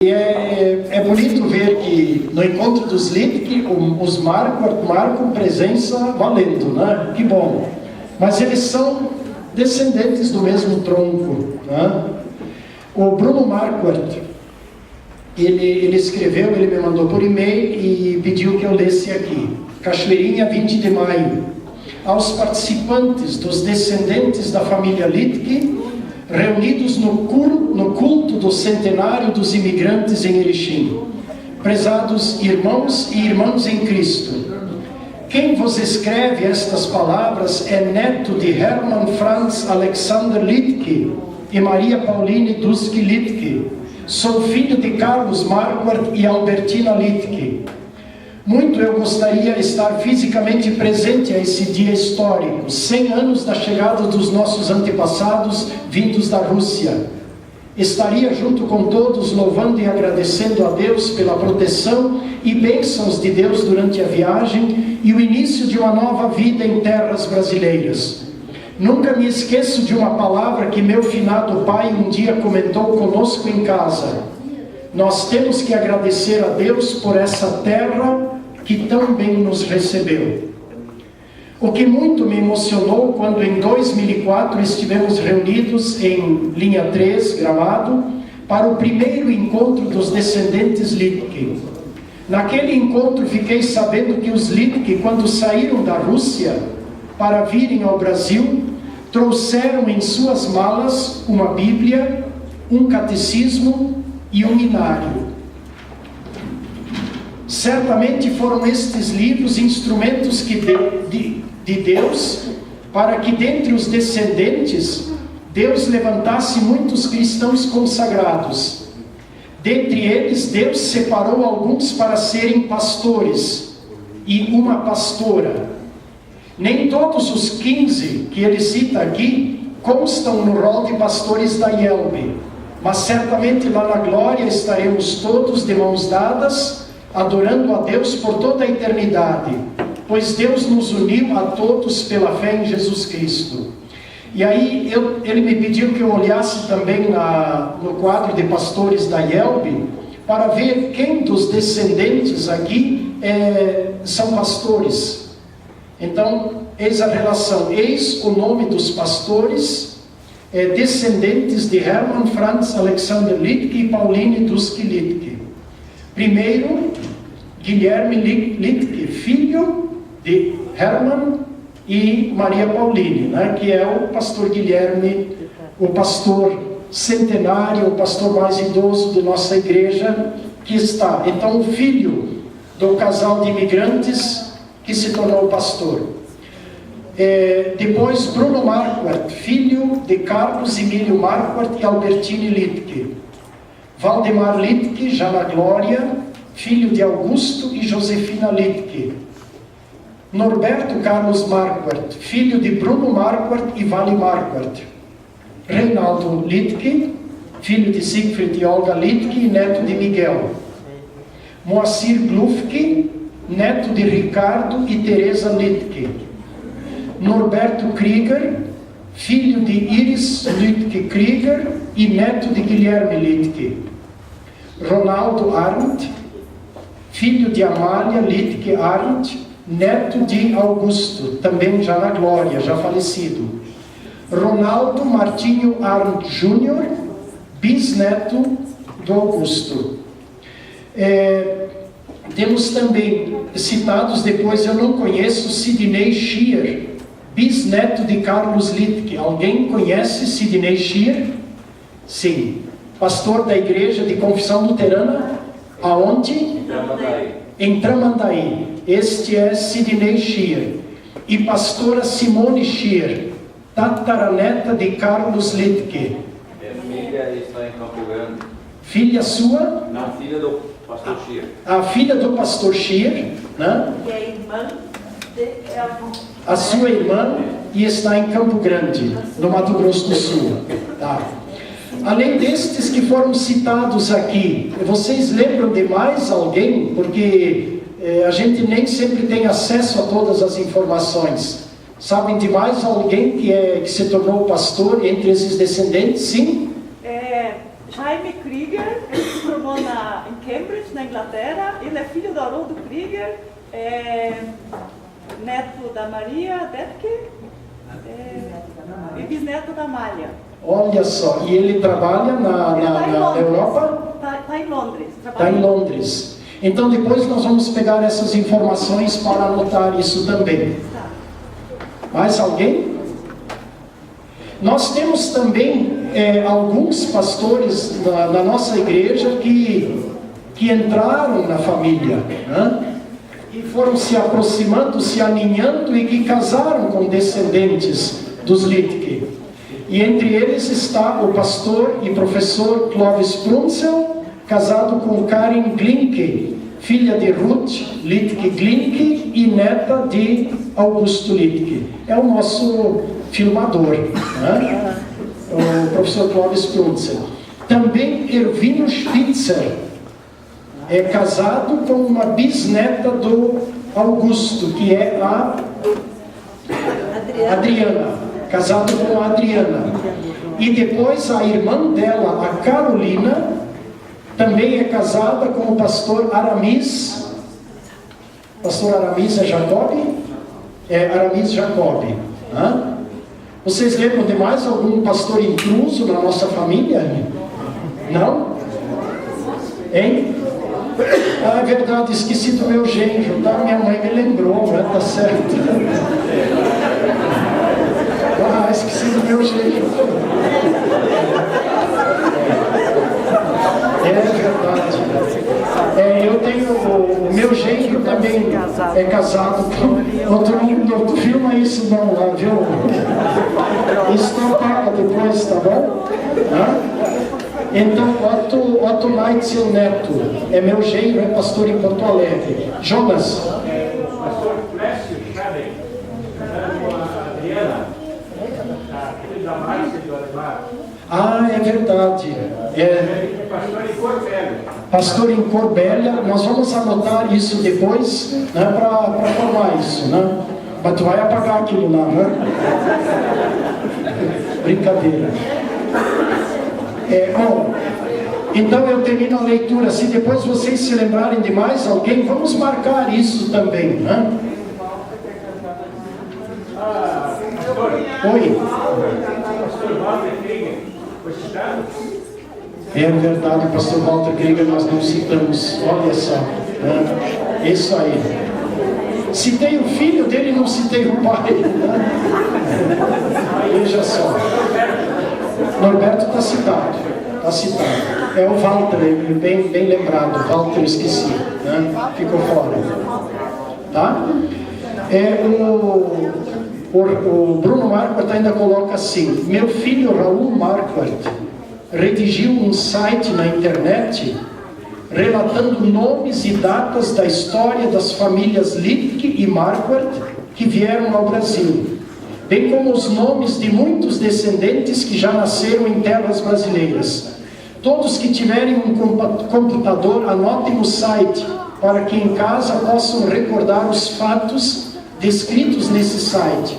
E é bonito ver que no encontro dos Littke, os marcam presença valendo, né? Que bom. Mas eles são descendentes do mesmo tronco, né? O Bruno Marquardt, ele escreveu, ele me mandou por e-mail e pediu que eu lesse aqui. Cachoeirinha, 20 de maio. Aos participantes dos descendentes da família Littke, reunidos no culto do centenário dos imigrantes em Erechim. Prezados irmãos e irmãs em Cristo, quem vos escreve estas palavras é neto de Hermann Franz Alexander Littke e Maria Pauline Duski Littke. Sou filho de Carlos Marquardt e Albertina Littke. Muito eu gostaria de estar fisicamente presente a esse dia histórico, 100 anos da chegada dos nossos antepassados vindos da Rússia. Estaria junto com todos louvando e agradecendo a Deus pela proteção e bênçãos de Deus durante a viagem e o início de uma nova vida em terras brasileiras. Nunca me esqueço de uma palavra que meu finado pai um dia comentou conosco em casa. Nós temos que agradecer a Deus por essa terra que tão bem nos recebeu. O que muito me emocionou quando em 2004 estivemos reunidos em linha 3, Gramado, para o primeiro encontro dos descendentes Littke. Naquele encontro fiquei sabendo que os Littke, quando saíram da Rússia para virem ao Brasil, trouxeram em suas malas uma Bíblia, um catecismo e um inário. Certamente foram estes livros instrumentos de Deus para que dentre os descendentes Deus levantasse muitos cristãos consagrados. Dentre eles Deus separou alguns para serem pastores e uma pastora. Nem todos os 15 que ele cita aqui constam no rol de pastores da IELB, mas certamente lá na glória estaremos todos de mãos dadas, adorando a Deus por toda a eternidade, pois Deus nos uniu a todos pela fé em Jesus Cristo. E aí ele me pediu que eu olhasse também no quadro de pastores da IELB, para ver quem dos descendentes aqui são pastores. Então, eis a relação, eis o nome dos pastores, descendentes de Hermann Franz Alexander Littke e Pauline Duski Littke. Primeiro, Guilherme Littke, filho de Hermann e Maria Pauline, né, que é o pastor Guilherme, o pastor centenário, o pastor mais idoso de nossa igreja, que está. Então, o filho do casal de imigrantes que se tornou pastor. Depois, Bruno Marquardt, filho de Carlos Emílio Marquardt e Albertine Littke. Valdemar Littke, já na glória, filho de Augusto e Josefina Littke. Norberto Carlos Marquardt, filho de Bruno Marquardt e Vale Marquardt. Reinaldo Littke, filho de Siegfried e Olga Littke e neto de Miguel. Moacir Glufke, neto de Ricardo e Teresa Littke. Norberto Krieger, filho de Iris Littke Krieger e neto de Guilherme Littke. Ronaldo Arndt, filho de Amália Littke Arndt, neto de Augusto, também já na glória, já falecido. Ronaldo Martinho Arndt Jr., bisneto do Augusto. Temos também citados depois, eu não conheço, Sidney Schier, bisneto de Carlos Littke. Alguém conhece Sidney Schier? Sim. Pastor da igreja de confissão luterana? Aonde? Em Tramandaí. Este é Sidney Schier. E pastora Simone Schier, tataraneta de Carlos Littke. Minha filha está em Campo Grande. Filha sua? Não, filha do pastor Schier. A filha do pastor Schier, né? E a irmã A sua irmã, e está em Campo Grande, no Mato Grosso do Sul. Tá. Além destes que foram citados aqui, vocês lembram de mais alguém? Porque a gente nem sempre tem acesso a todas as informações. Sabem de mais alguém que se tornou pastor entre esses descendentes? Sim? Jaime Krieger, ele se formou na Cambridge, na Inglaterra. Ele é filho do Haroldo Krieger, neto da Maria Detke e bisneto da Malha. Olha só, e ele trabalha na Europa? Está em Londres. Está em Londres. Então depois nós vamos pegar essas informações para anotar isso também. Tá. Mais alguém? Nós temos também alguns pastores da nossa igreja que entraram na família, né? E foram se aproximando, se aninhando e que casaram com descendentes dos Littke. E entre eles está o pastor e professor Clovis Prunzel, casado com Karin Glinke, filha de Ruth Littke Glinke e neta de Augusto Littke. É o nosso filmador, né? O professor Clovis Prunzel. Também Erwino Spitzer é casado com uma bisneta do Augusto, que é a Adriana. Casado com a Adriana. E depois a irmã dela, a Carolina, também é casada com o pastor Aramis. Pastor Aramis é Jacob? É Aramis Jacob. Hã? Vocês lembram de mais algum pastor intruso na nossa família? Não? Hein? Ah, é verdade, esqueci do meu genro, tá? Minha mãe me lembrou, né? Tá certo. Ah, esqueci do meu genro. É verdade. Eu tenho o meu genro também é casado com outro. Não filma isso não lá, viu? Isso não paga depois, tá bom? Então, Otto Neitzel Neto é meu genro, é pastor em Porto Alegre. Jonas. Pastor Clécio Schaden, com a Adriana, filho da Márcia do Alemar. Ah, é verdade. Pastor em Corbélia. Pastor em Corbélia, nós vamos anotar isso depois, né, para formar isso, né? Mas tu vai apagar aquilo lá, né? Brincadeira. Bom, então eu termino a leitura. Se depois vocês se lembrarem de mais alguém, vamos marcar isso também, né? Oi. Pastor Walter Krieger, foi citado? É verdade, o pastor Walter Krieger nós não citamos. Olha só, né? Isso aí. Citei o filho dele, não citei o pai, né? Veja só. Norberto está citado. Está citado. É o Walter, bem lembrado. Walter, esqueci, né? Ficou fora. Tá? O Bruno Marquardt ainda coloca assim: meu filho Raul Marquardt redigiu um site na internet relatando nomes e datas da história das famílias Littke e Marquardt que vieram ao Brasil, bem como os nomes de muitos descendentes que já nasceram em terras brasileiras. Todos que tiverem um computador, anotem o site para que em casa possam recordar os fatos descritos nesse site: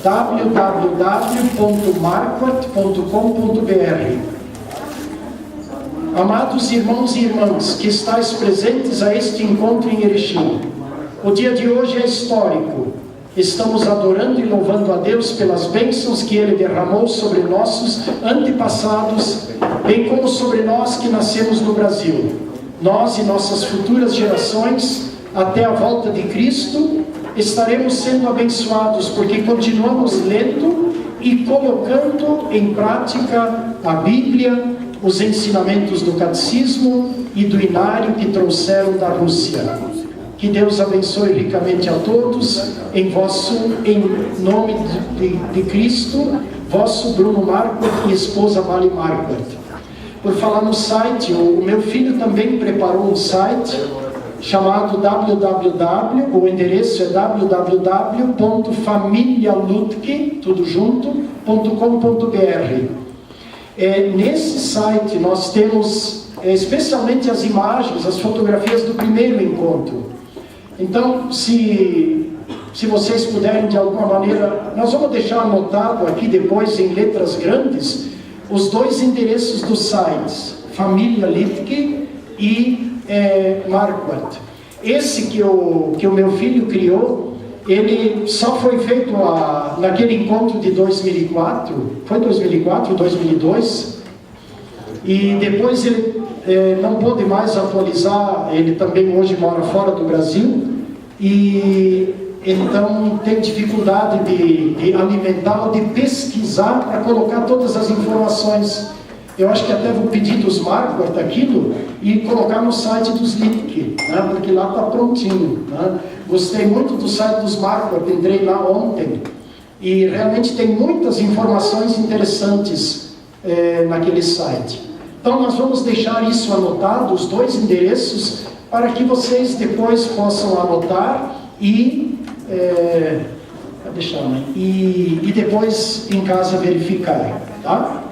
www.marquardt.com.br. Amados irmãos e irmãs que estáis presentes a este encontro em Erechim, o dia de hoje é histórico. Estamos adorando e louvando a Deus pelas bênçãos que Ele derramou sobre nossos antepassados, bem como sobre nós que nascemos no Brasil. Nós e nossas futuras gerações, até a volta de Cristo, estaremos sendo abençoados, porque continuamos lendo e colocando em prática a Bíblia, os ensinamentos do catecismo e do inário que trouxeram da Rússia. Que Deus abençoe ricamente a todos, em nome de Cristo, vosso Bruno Marquardt e esposa Mali Marquardt. Por falar no site, o meu filho também preparou um site chamado o endereço é www.familialutke.com.br. Nesse site nós temos especialmente as imagens, as fotografias do primeiro encontro. Então, se vocês puderem de alguma maneira, nós vamos deixar anotado aqui depois em letras grandes os dois endereços dos sites, Família Littke e é Marquardt. Esse que o meu filho criou, ele só foi feito naquele encontro de 2004, foi 2004, 2002, e depois ele não pôde mais atualizar. Ele também hoje mora fora do Brasil, e então tem dificuldade de alimentar, de pesquisar para colocar todas as informações. Eu acho que até vou pedir dos Marquardt aquilo e colocar no site dos LITC, né? Porque lá está prontinho, né? Gostei muito do site dos Marquardt, entrei lá ontem e realmente tem muitas informações interessantes naquele site. Então nós vamos deixar isso anotado, os dois endereços, para que vocês depois possam anotar e depois em casa verificar, tá?